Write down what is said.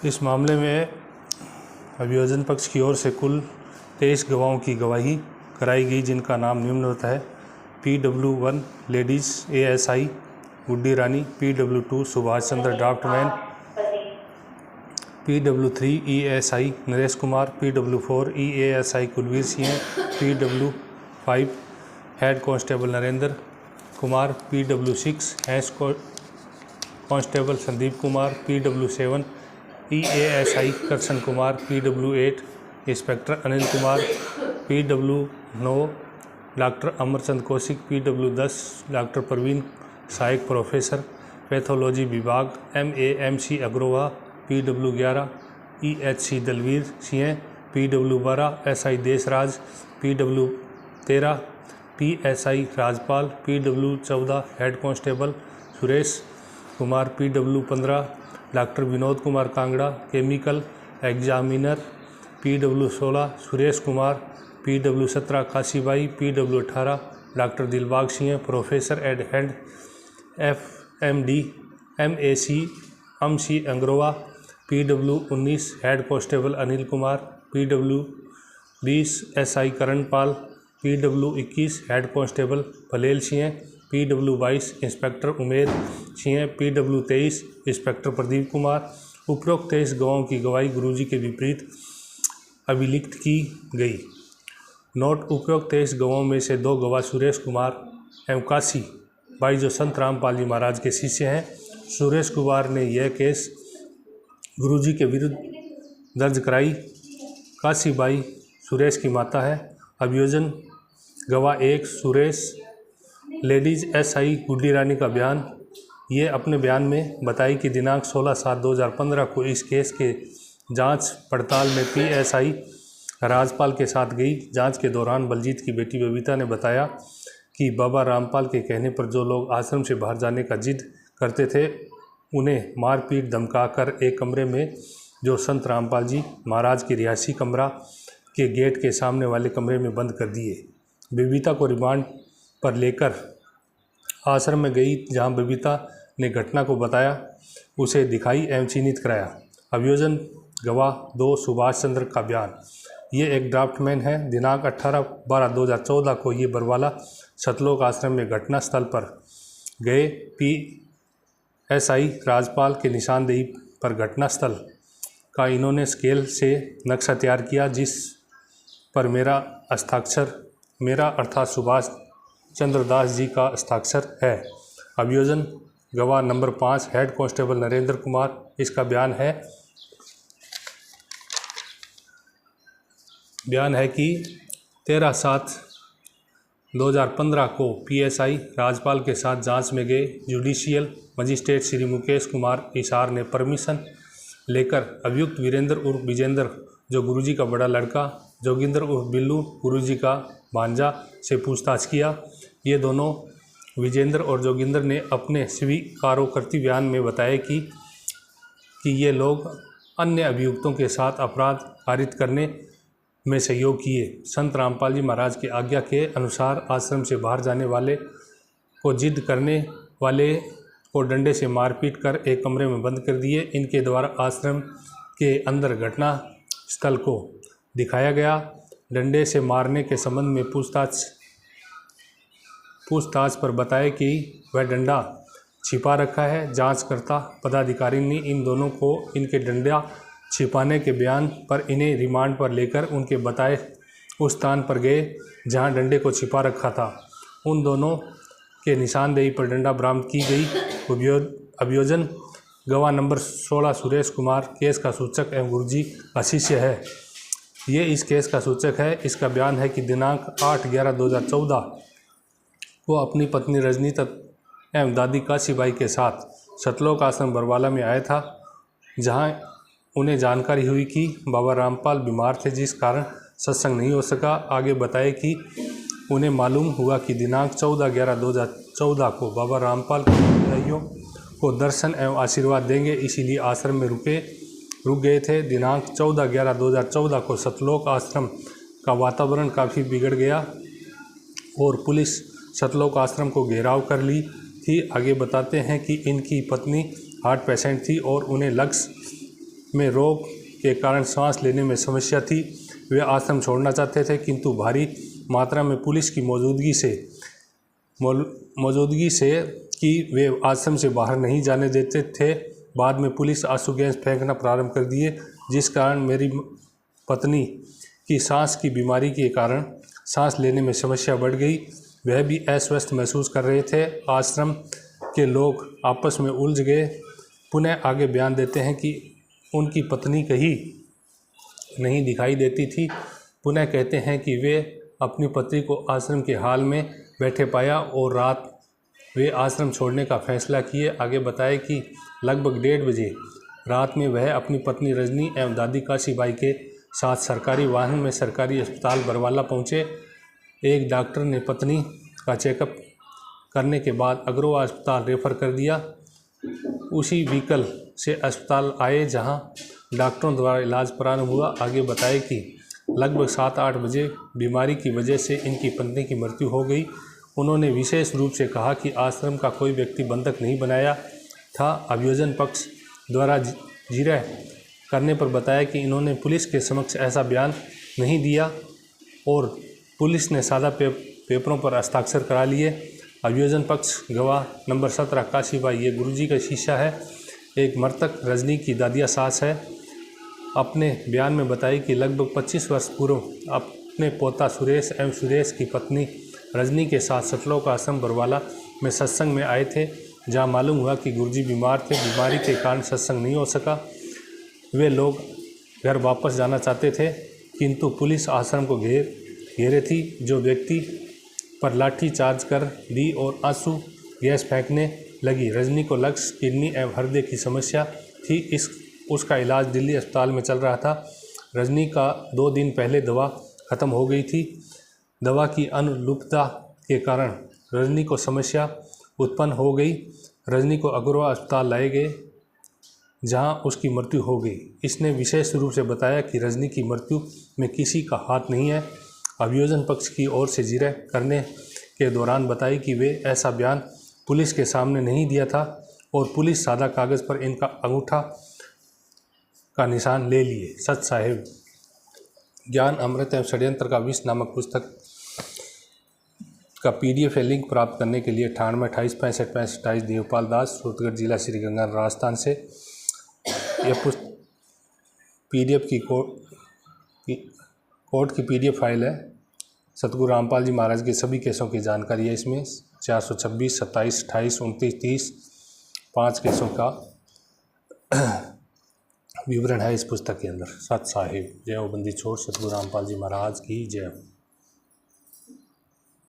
इस मामले में अभियोजन पक्ष की ओर से कुल 23 गवाहों की गवाही कराई गई, जिनका नाम निम्नवत है। PW1 ladies ASI Guddi Rani, PW2 Subhash Chandra draftsman, PW3 ESI Naresh Kumar, PW4 EASI Kulvir Singh, PW5 head constable Narendra Kumar, PW6 head constable Sandeep Kumar, PW7 EASI Karshan Kumar, PW8 inspector Anil Kumar, PW9 doctor Amarchand Kaushik, PW10 doctor Praveen सहायक प्रोफेसर पैथोलॉजी विभाग, MAMC Agroha, PW11 EHC Dalbir Singh, PW12 SI Deshraj, PW13 PSI Rajpal, PW14 head constable Suresh Kumar, PW15 doctor Vinod Kumar Kangra chemical examiner, PW16 Suresh Kumar, PW17 Kashibai, PW18 doctor Dilbag Singh professor and head FMD MAC MC Agroha, PW19 head constable Anil Kumar, PW20 SI Karanpal, PW21 head constable Phalel Singh, PW22 inspector Umed Singh, PW23 inspector Pradeep Kumar. उपरोक्त 23 गवाहों की गवाही गुरुजी के विपरीत अभिलिखित की गई। Note: उपरोक्त 23 गवाहों में से 2 गवाह सुरेश कुमार एवं काशी बाई जो संत रामपाल जी महाराज के शिष्य हैं। सुरेश कुमार ने यह केस गुरुजी के विरुद्ध दर्ज कराई। काशी बाई सुरेश की माता है। अभियोजन गवाह 1 सुरेश लेडीज SI गुड्डी रानी का बयान। ये अपने बयान में बताई कि दिनांक 16/7/2015 को इस केस के जांच पड़ताल में PSI राजपाल के साथ गई। जांच के दौरान बलजीत की बेटी बबीता ने बताया कि बाबा रामपाल के कहने पर जो लोग आश्रम से बाहर जाने का जिद करते थे, उन्हें मारपीट धमकाकर एक कमरे में जो संत रामपाल जी महाराज की रिहायशी कमरा के गेट के सामने वाले कमरे में बंद कर दिए। बबीता को रिमांड पर लेकर आश्रम में गई, जहां बबीता ने घटना को बताया, उसे दिखाई एवं चिन्हित कराया। अभियोजन गवाह 2 सुभाष चंद्र का बयान। ये एक ड्राफ्टमैन है। दिनांक 18/12/2014 को ये बरवाला सतलोक आश्रम में घटना स्थल पर गए। PSI राजपाल के निशानदेही पर घटनास्थल का इन्होंने स्केल से नक्शा तैयार किया, जिस पर मेरा अर्थात सुभाष चंद्र दास जी का हस्ताक्षर है। अभियोजन गवाह number 5 head constable Narendra Kumar. इसका बयान है कि 13/7/2015 को PSI राजपाल के साथ जांच में गए जुडिशियल मजिस्ट्रेट श्री मुकेश कुमार इसार ने परमिशन लेकर अभियुक्त वीरेंद्र उर्फ विजेंद्र, जो गुरुजी का बड़ा लड़का, जोगिंदर उर्फ बिल्लू, गुरुजी का भांजा, से पूछताछ किया। ये दोनों विजेंद्र और जोगिंदर ने अपने स्वीकारोक्ति बयान में बताया कि ये लोग अन्य अभियुक्तों के साथ अपराध कारित करने में सहयोग किए। संत रामपाल जी महाराज की आज्ञा के अनुसार आश्रम से बाहर जाने वाले को जिद करने वाले को डंडे से मारपीट कर एक कमरे में बंद कर दिए। इनके द्वारा आश्रम के अंदर घटना स्थल को दिखाया गया। डंडे से मारने के संबंध में पूछताछ पर बताया कि वह डंडा छिपा रखा है। जांचकर्ता पदाधिकारी ने इन दोनों को इनके डंडा छिपाने के बयान पर इन्हें रिमांड पर लेकर उनके बताए उस स्थान पर गए जहां डंडे को छिपा रखा था। उन दोनों के निशानदेही पर डंडा बरामद की गई। अभियोजन गवाह नंबर 16 सुरेश कुमार केस का सूचक एवं गुरुजी का शिष्य है। ये इस केस का सूचक है। इसका बयान है कि दिनांक 8/11/2014 को अपनी पत्नी रजनी एवं दादी काशीबाई के साथ सतलोक आश्रम बरवाला में आया था, जहां उन्हें जानकारी हुई कि बाबा रामपाल बीमार थे, जिस कारण सत्संग नहीं हो सका। आगे बताए कि उन्हें मालूम हुआ कि दिनांक 14/11/2014 को बाबा रामपाल के अनुयायियों को दर्शन एवं आशीर्वाद देंगे, इसीलिए आश्रम में रुक गए थे। दिनांक 14/11/2014 को सतलोक आश्रम का वातावरण काफ़ी बिगड़ गया और पुलिस सतलोक आश्रम को घेराव कर ली थी। आगे बताते हैं कि इनकी पत्नी हार्ट पेशेंट थी और उन्हें लक्स में रोग के कारण सांस लेने में समस्या थी। वे आश्रम छोड़ना चाहते थे, किंतु भारी मात्रा में पुलिस की मौजूदगी से कि वे आश्रम से बाहर नहीं जाने देते थे। बाद में पुलिस आंसू गैस फेंकना प्रारंभ कर दिए, जिस कारण मेरी पत्नी की सांस की बीमारी के कारण सांस लेने में समस्या बढ़ गई। वह भी अस्वस्थ महसूस कर रहे थे। आश्रम के लोग आपस में उलझ गए। पुनः आगे बयान देते हैं कि उनकी पत्नी कहीं नहीं दिखाई देती थी। पुनः कहते हैं कि वे अपनी पत्नी को आश्रम के हाल में बैठे पाया और रात वे आश्रम छोड़ने का फैसला किए। आगे बताए कि लगभग 1:30 बजे रात में वह अपनी पत्नी रजनी एवं दादी काशीबाई के साथ सरकारी वाहन में सरकारी अस्पताल बरवाला पहुँचे। एक डॉक्टर ने पत्नी का चेकअप करने के बाद अग्रवाल अस्पताल रेफर कर दिया। उसी व्हीकल से अस्पताल आए, जहां डॉक्टरों द्वारा इलाज प्रारंभ हुआ। आगे बताए कि लगभग 7-8 बजे बीमारी की वजह से इनकी पत्नी की मृत्यु हो गई। उन्होंने विशेष रूप से कहा कि आश्रम का कोई व्यक्ति बंधक नहीं बनाया था। अभियोजन पक्ष द्वारा जिरह करने पर बताया कि इन्होंने पुलिस के समक्ष ऐसा बयान नहीं दिया और पुलिस ने सादा पेपरों पर हस्ताक्षर करा लिए। अभियोजन पक्ष गवाह नंबर 17 काशीबाई, ये गुरुजी का शिष्या है, एक मृतक रजनी की दादिया सास है, अपने बयान में बताई कि लगभग 25 वर्ष पूर्व अपने पोता सुरेश एवं सुरेश की पत्नी रजनी के साथ सतलोक आश्रम बरवाला में सत्संग में आए थे, जहां मालूम हुआ कि गुरुजी बीमार थे। बीमारी के कारण सत्संग नहीं हो सका। वे लोग घर वापस जाना चाहते थे, किंतु पुलिस आश्रम को घेरे थी, जो व्यक्ति पर लाठी चार्ज कर दी और आंसू गैस फेंकने लगी। रजनी को लक्ष्य किडनी एवं हृदय की समस्या थी। उसका इलाज दिल्ली अस्पताल में चल रहा था। रजनी का 2 दिन पहले दवा खत्म हो गई थी। दवा की अनुपलब्धता के कारण रजनी को समस्या उत्पन्न हो गई। रजनी को अग्रवाल अस्पताल लाए गए, जहां उसकी मृत्यु हो गई। इसने विशेष रूप से बताया कि रजनी की मृत्यु में किसी का हाथ नहीं है। अभियोजन पक्ष की ओर से जिरह करने के दौरान बताई कि वे ऐसा बयान पुलिस के सामने नहीं दिया था और पुलिस सादा कागज़ पर इनका अंगूठा का निशान ले लिए। सच साहेब ज्ञान अमृत एवं षड्यंत्र का विष नामक पुस्तक का PDF है। लिंक प्राप्त करने के लिए 98 28 65 65 28 देवपाल दास, सूरतगढ़ जिला श्री गंगानगर राजस्थान से। यह पुस्तक PDF की कोर्ट की PDF फाइल है। सतगुरु रामपाल जी महाराज के सभी केसों की जानकारी है इसमें। 426, 27, 28, 29, 30 5 केसों का विवरण है इस पुस्तक के अंदर। सत साहिब। जय हो बंदी छोड़। सतगुरु रामपाल जी महाराज की जय हो।